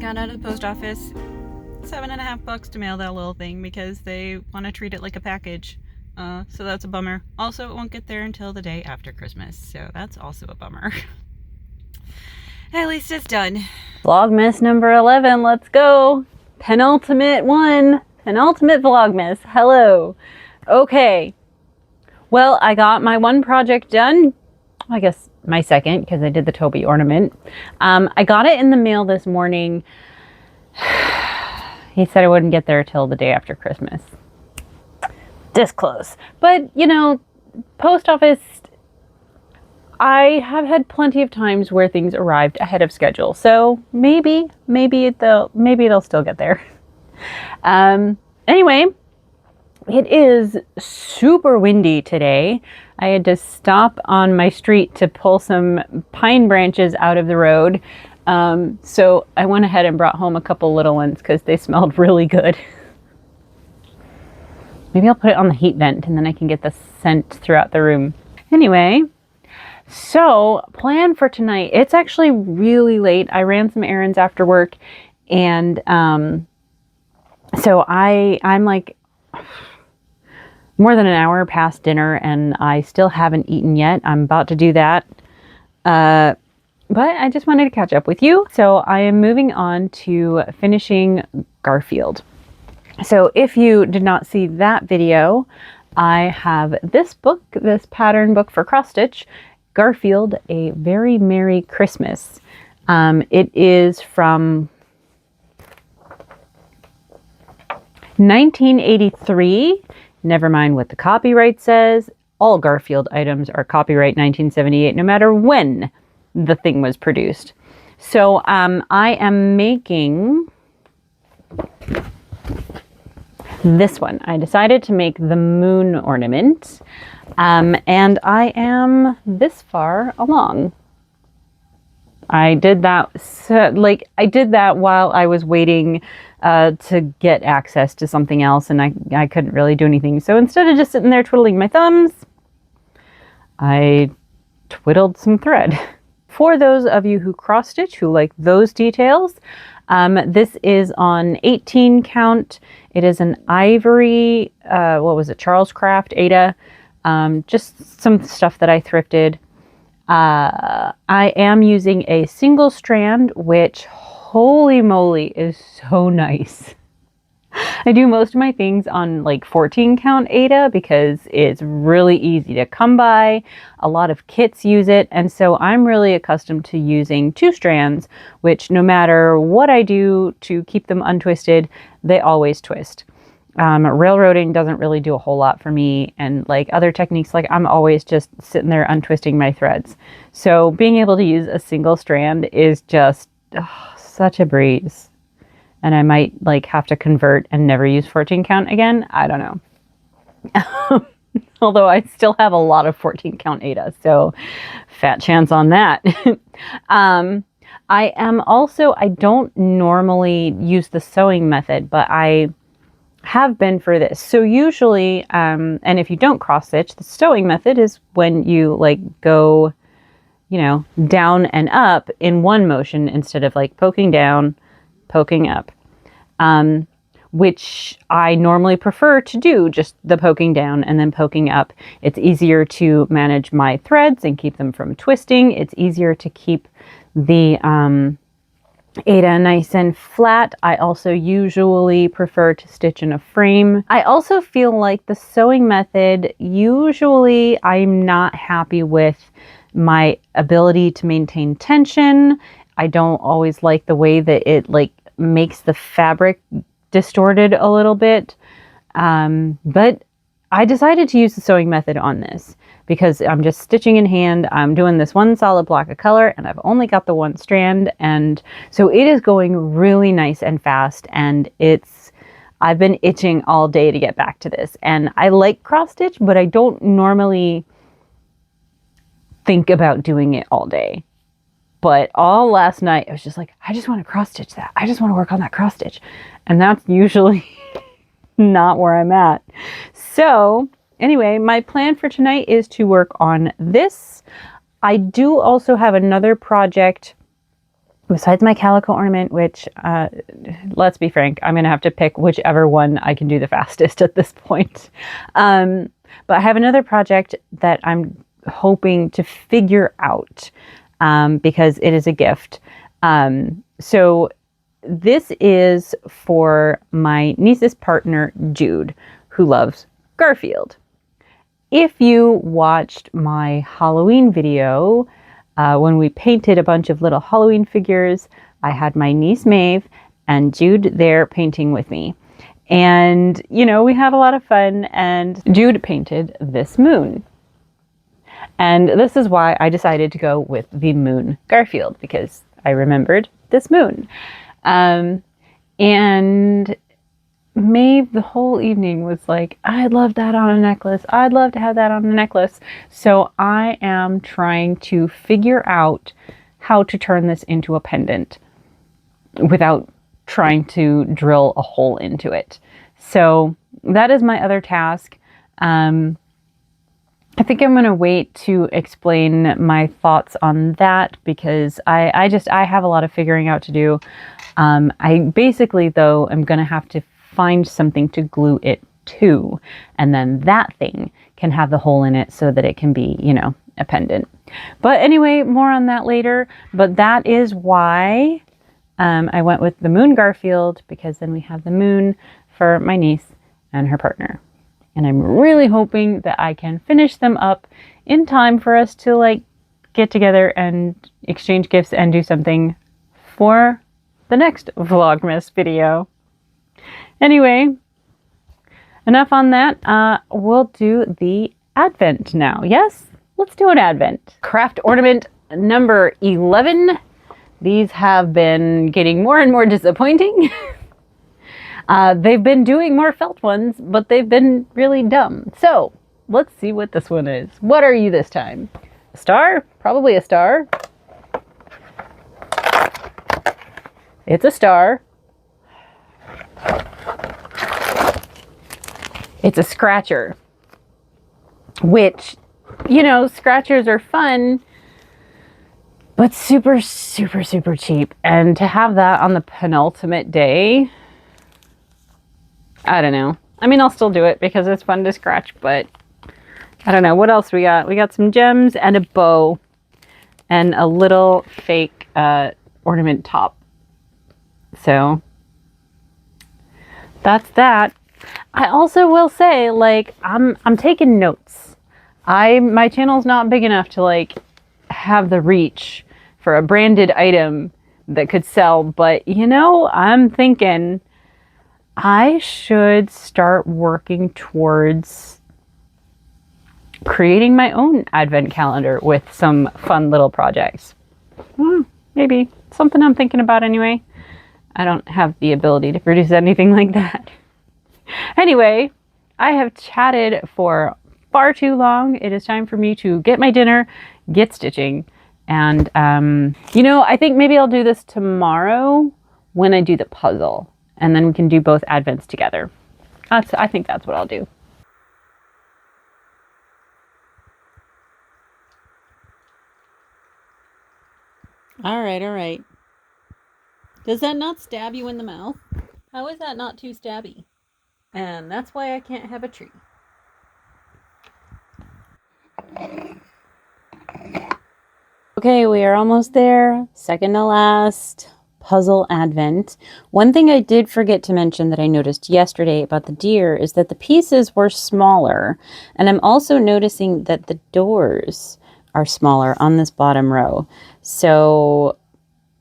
got out of the post office. $7.50 to mail that little thing because they want to treat it like a package. So that's a bummer. Also, it won't get there until the day after Christmas, so that's also a bummer. At least it's done. Vlogmas number 11, let's go. Penultimate Vlogmas. Hello. Okay. Well, I got my one project done. I guess my second, because I did the Toby ornament. I got it in the mail this morning. He said it wouldn't get there till the day after Christmas. This close. But, you know, post office, I have had plenty of times where things arrived ahead of schedule. So maybe it'll still get there. Anyway, it is super windy today. I had to stop on my street to pull some pine branches out of the road. So I went ahead and brought home a couple little ones because they smelled really good. Maybe I'll put it on the heat vent and then I can get the scent throughout the room. Anyway, so plan for tonight. It's actually really late. I ran some errands after work and so I'm like more than an hour past dinner and I still haven't eaten yet. I'm about to do that. But I just wanted to catch up with you. So I am moving on to finishing Garfield. So if you did not see that video, I have this book, this pattern book for cross stitch, Garfield, A Very Merry Christmas. It is from 1983. Never mind what the copyright says. All Garfield items are copyright 1978, no matter when the thing was produced. So I am making this one. I decided to make the moon ornament, and I am this far along. I did that while I was waiting to get access to something else, and I couldn't really do anything. So instead of just sitting there twiddling my thumbs, I twiddled some thread. For those of you who cross stitch, who like those details, this is on 18 count. It is an ivory, Charles Craft Ada. Just some stuff that I thrifted. I am using a single strand, which holy moly is so nice. I do most of my things on like 14 count Ada because it's really easy to come by. A lot of kits use it. And so I'm really accustomed to using 2 strands, which no matter what I do to keep them untwisted, they always twist. Railroading doesn't really do a whole lot for me. And like other techniques, like I'm always just sitting there untwisting my threads. So being able to use a single strand is just such a breeze. And I might like have to convert and never use 14 count again. I don't know. Although I still have a lot of 14 count Ada, so fat chance on that. I don't normally use the sewing method, but I have been for this. So usually, and if you don't cross stitch, the sewing method is when you like go, you know, down and up in one motion instead of like poking down, poking up, which I normally prefer to do just the poking down and then poking up. It's easier to manage my threads and keep them from twisting. It's easier to keep the Ada nice and flat. I also usually prefer to stitch in a frame. I also feel like the sewing method, usually I'm not happy with my ability to maintain tension. I don't always like the way that it like makes the fabric distorted a little bit. But I decided to use the sewing method on this because I'm just stitching in hand. I'm doing this one solid block of color and I've only got the one strand. And so it is going really nice and fast. And I've been itching all day to get back to this. And I like cross stitch, but I don't normally think about doing it all day. But all last night, I was just like, I just want to cross stitch that. I just want to work on that cross stitch. And that's usually not where I'm at. So anyway, my plan for tonight is to work on this. I do also have another project besides my calico ornament, which, let's be frank, I'm going to have to pick whichever one I can do the fastest at this point. But I have another project that I'm hoping to figure out because it is a gift. So this is for my niece's partner, Jude, who loves Garfield. If you watched my Halloween video, when we painted a bunch of little Halloween figures, I had my niece Maeve and Jude there painting with me. And, you know, we had a lot of fun, and Jude painted this moon. And this is why I decided to go with the moon Garfield, because I remembered this moon. And Maeve the whole evening was like, I'd love that on a necklace. I'd love to have that on a necklace. So I am trying to figure out how to turn this into a pendant without trying to drill a hole into it. So that is my other task. I think I'm going to wait to explain my thoughts on that because I have a lot of figuring out to do. I basically, though, am going to have to find something to glue it to, and then that thing can have the hole in it so that it can be, you know, a pendant. But anyway, more on that later. But that is why I went with the moon Garfield, because then we have the moon for my niece and her partner. And I'm really hoping that I can finish them up in time for us to like get together and exchange gifts and do something for the next Vlogmas video. Anyway, enough on that. We'll do the Advent now. Yes, let's do an Advent. Craft ornament number 11. These have been getting more and more disappointing. They've been doing more felt ones, but they've been really dumb. So let's see what this one is. What are you this time? A star? Probably a star. It's a star. It's a scratcher, which, you know, scratchers are fun, but super, super, super cheap. And to have that on the penultimate day, I don't know. I mean, I'll still do it because it's fun to scratch, but I don't know. What else we got? We got some gems and a bow and a little fake ornament top. So that's that. I also will say, like, I'm taking notes. My channel's not big enough to like have the reach for a branded item that could sell, but you know, I'm thinking I should start working towards creating my own advent calendar with some fun little projects. Maybe something I'm thinking about anyway. I don't have the ability to produce anything like that. Anyway, I have chatted for far too long. It is time for me to get my dinner, get stitching, and you know, I think maybe I'll do this tomorrow when I do the puzzle, and then we can do both Advents together. I think that's what I'll do. All right. Does that not stab you in the mouth? How is that not too stabby? And that's why I can't have a tree. Okay, we are almost there. Second to last puzzle Advent. One thing I did forget to mention that I noticed yesterday about the deer is that the pieces were smaller. And I'm also noticing that the doors are smaller on this bottom row. So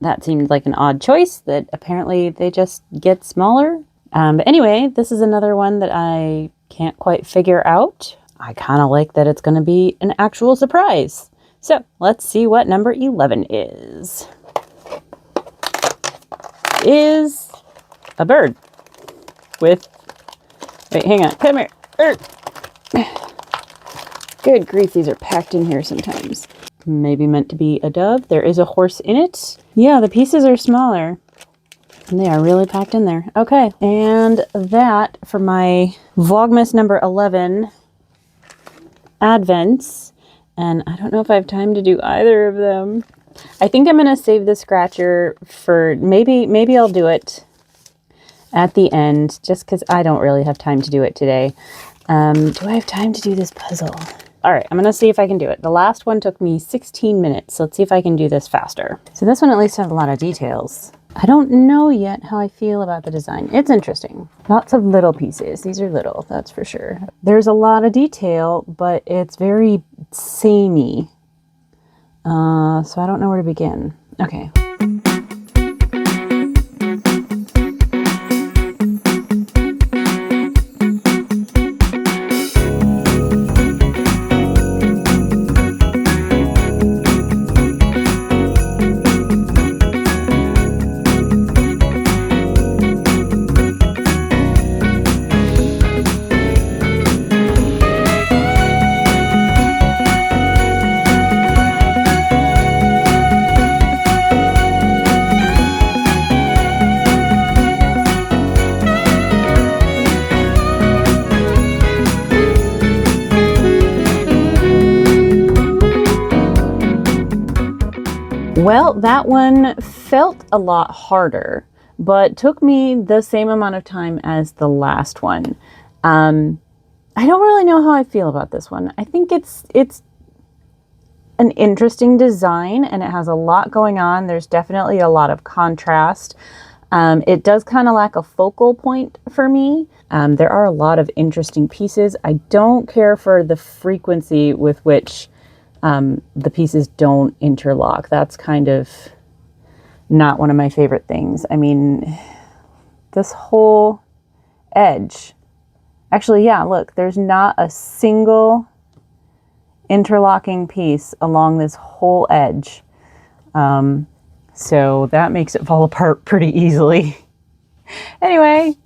that seemed like an odd choice, that apparently they just get smaller. But anyway, this is another one that I can't quite figure out. I kind of like that it's going to be an actual surprise. So let's see what number 11 is. Is a bird with, wait, hang on, come here. Good grief, these are packed in here sometimes. Maybe meant to be a dove. There is a horse in it. Yeah, the pieces are smaller. And they are really packed in there. Okay, and that for my Vlogmas number 11 Advents. And I don't know if I have time to do either of them. I think I'm going to save the scratcher for maybe I'll do it at the end just because I don't really have time to do it today. Do I have time to do this puzzle? All right, I'm going to see if I can do it. The last one took me 16 minutes. So let's see if I can do this faster. So this one at least has a lot of details. I don't know yet how I feel about the design. It's interesting. Lots of little pieces. These are little, that's for sure. There's a lot of detail, but it's very samey. So I don't know where to begin. Okay. Well, that one felt a lot harder, but took me the same amount of time as the last one. I don't really know how I feel about this one. I think it's an interesting design and it has a lot going on. There's definitely a lot of contrast. It does kind of lack a focal point for me. There are a lot of interesting pieces. I don't care for the frequency with which the pieces don't interlock. That's kind of not one of my favorite things. I mean, this whole edge, actually, yeah, look, there's not a single interlocking piece along this whole edge. So that makes it fall apart pretty easily. Anyway,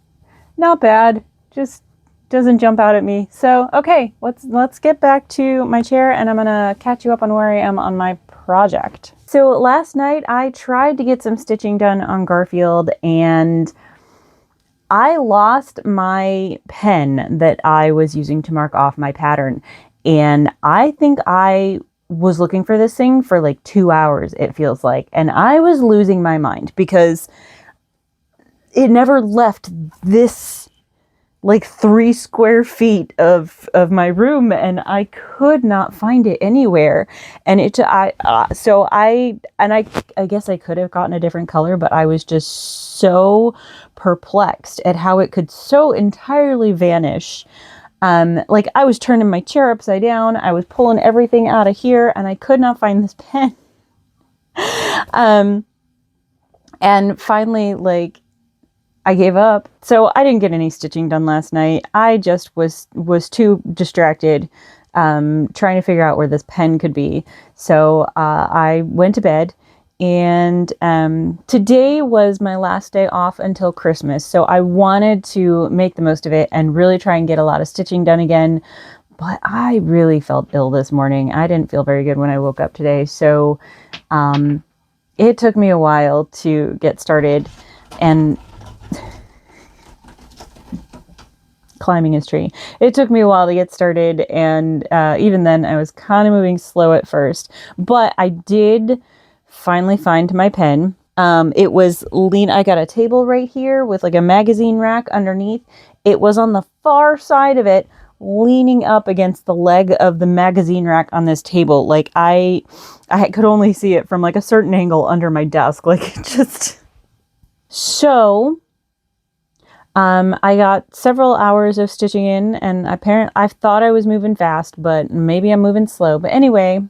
not bad. Just doesn't jump out at me. So, okay, let's get back to my chair and I'm gonna catch you up on where I am on my project. So last night I tried to get some stitching done on Garfield and I lost my pen that I was using to mark off my pattern. And I think I was looking for this thing for like 2 hours, it feels like. And I was losing my mind because it never left this like 3 square feet of my room and I could not find it anywhere. And I guess I could have gotten a different color, but I was just so perplexed at how it could so entirely vanish. Like I was turning my chair upside down. I was pulling everything out of here and I could not find this pen. And finally, like, I gave up. So I didn't get any stitching done last night. I just was too distracted trying to figure out where this pen could be. So I went to bed and today was my last day off until Christmas. So I wanted to make the most of it and really try and get a lot of stitching done again. But I really felt ill this morning. I didn't feel very good when I woke up today. So it took me a while to get started and climbing his tree. It took me a while to get started and even then I was kind of moving slow at first, but I did finally find my pen. It was I got a table right here with like a magazine rack underneath. It was on the far side of it, leaning up against the leg of the magazine rack on this table. Like I could only see it from like a certain angle under my desk. Like it just... So I got several hours of stitching in and I thought I was moving fast, but maybe I'm moving slow. But anyway,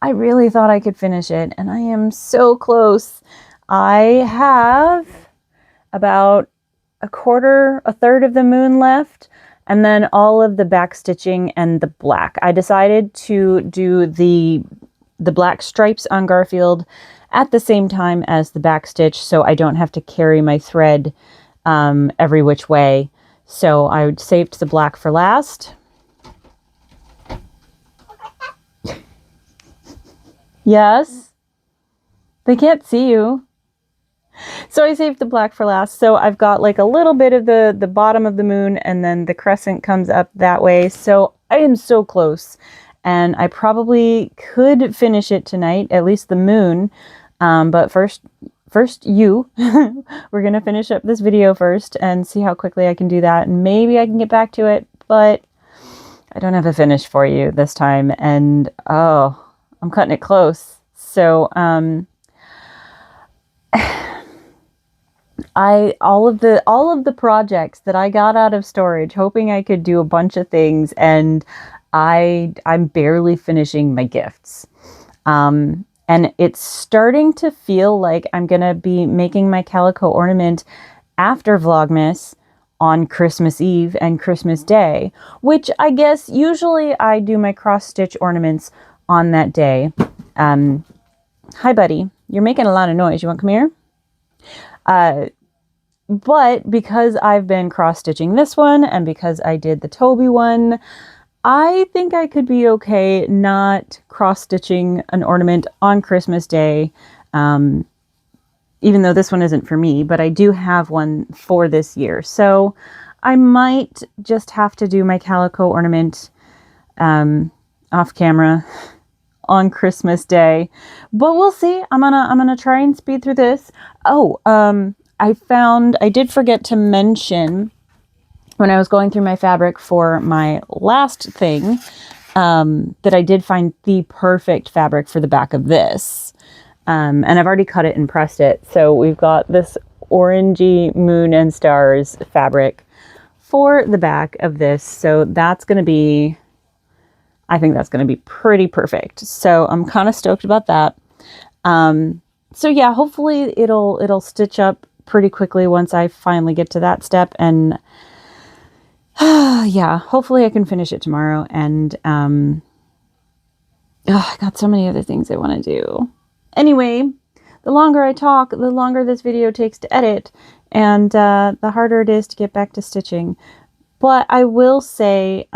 I really thought I could finish it and I am so close. I have about a third of the moon left and then all of the back stitching and the black. I decided to do the black stripes on Garfield at the same time as the back stitch so I don't have to carry my thread every which way. So I saved the black for last. Yes? They can't see you. So I saved the black for last. So I've got like a little bit of the bottom of the moon and then the crescent comes up that way. So I am so close. and I probably could finish it tonight, at least the moon. But first you, we're going to finish up this video first and see how quickly I can do that. And maybe I can get back to it, but I don't have a finish for you this time. And oh, I'm cutting it close. So, all of the projects that I got out of storage, hoping I could do a bunch of things, and I'm barely finishing my gifts. And it's starting to feel like I'm gonna be making my calico ornament after Vlogmas on Christmas Eve and Christmas Day, which I guess usually I do my cross stitch ornaments on that day. Hi buddy, you're making a lot of noise. You want to come here? But because I've been cross stitching this one and because I did the Toby one, I think I could be okay not cross-stitching an ornament on Christmas Day, even though this one isn't for me, but I do have one for this year. So I might just have to do my calico ornament off camera on Christmas Day, but we'll see. I'm gonna try and speed through this. Oh, I did forget to mention, when I was going through my fabric for my last thing, that I did find the perfect fabric for the back of this. And I've already cut it and pressed it. So we've got this orangey moon and stars fabric for the back of this. So that's going to be, I think that's going to be pretty perfect. So I'm kind of stoked about that. So yeah, hopefully it'll stitch up pretty quickly once I finally get to that step. And yeah, hopefully I can finish it tomorrow. And I got so many other things I want to do. Anyway, the longer I talk, the longer this video takes to edit, and the harder it is to get back to stitching. But I will say,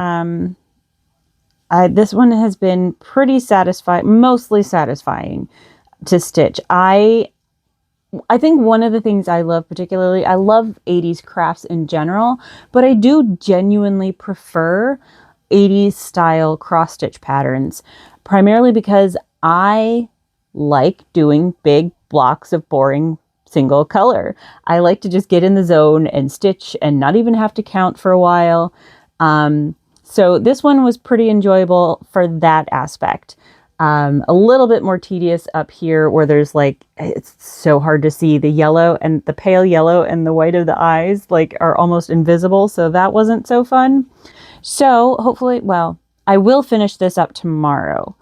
this one has been pretty mostly satisfying to stitch. I think one of the things I love particularly, I love 80s crafts in general, but I do genuinely prefer 80s style cross stitch patterns, primarily because I like doing big blocks of boring single color. I like to just get in the zone and stitch and not even have to count for a while. So this one was pretty enjoyable for that aspect. A little bit more tedious up here where there's like, it's so hard to see the yellow, and the pale yellow and the white of the eyes like are almost invisible. So that wasn't so fun. So hopefully, well, I will finish this up tomorrow.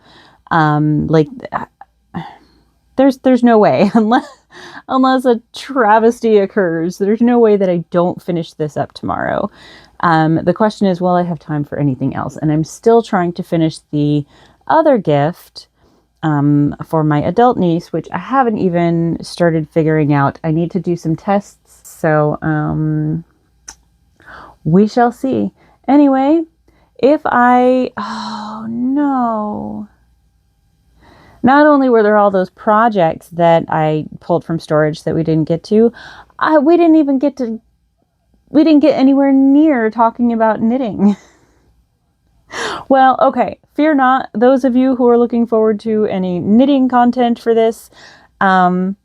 There's no way unless a travesty occurs, there's no way that I don't finish this up tomorrow. The question is, will I have time for anything else? And I'm still trying to finish the other gift for my adult niece, which I haven't even started figuring out. I need to do some tests, so we shall see. Anyway, oh no. Not only were there all those projects that I pulled from storage that we didn't get to, we didn't get anywhere near talking about knitting. Well, okay, fear not, those of you who are looking forward to any knitting content for this, I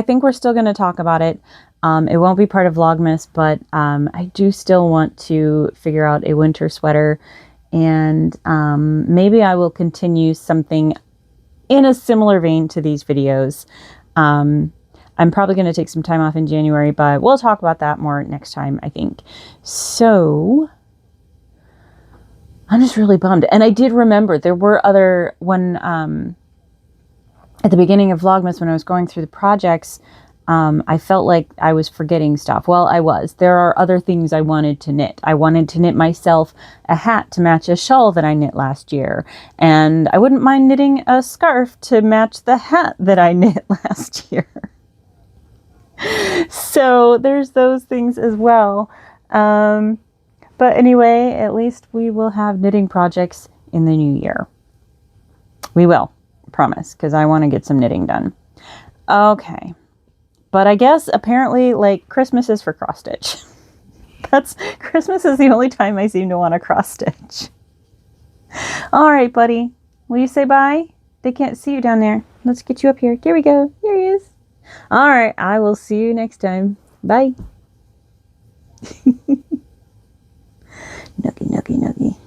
think we're still gonna talk about it. It won't be part of Vlogmas, but I do still want to figure out a winter sweater, and maybe I will continue something in a similar vein to these videos. I'm probably going to take some time off in January, but we'll talk about that more next time, I think. So I'm just really bummed. And I did remember there were at the beginning of Vlogmas, when I was going through the projects, I felt like I was forgetting stuff. Well, I was. There are other things I wanted to knit. I wanted to knit myself a hat to match a shawl that I knit last year. And I wouldn't mind knitting a scarf to match the hat that I knit last year. So there's those things as well. But anyway, at least we will have knitting projects in the new year. We will, promise, because I want to get some knitting done. Okay. But I guess apparently, like, Christmas is for cross stitch. Christmas is the only time I seem to want to cross stitch. All right, buddy. Will you say bye? They can't see you down there. Let's get you up here. Here we go. Here he is. All right. I will see you next time. Bye. Noogie, noogie, noogie.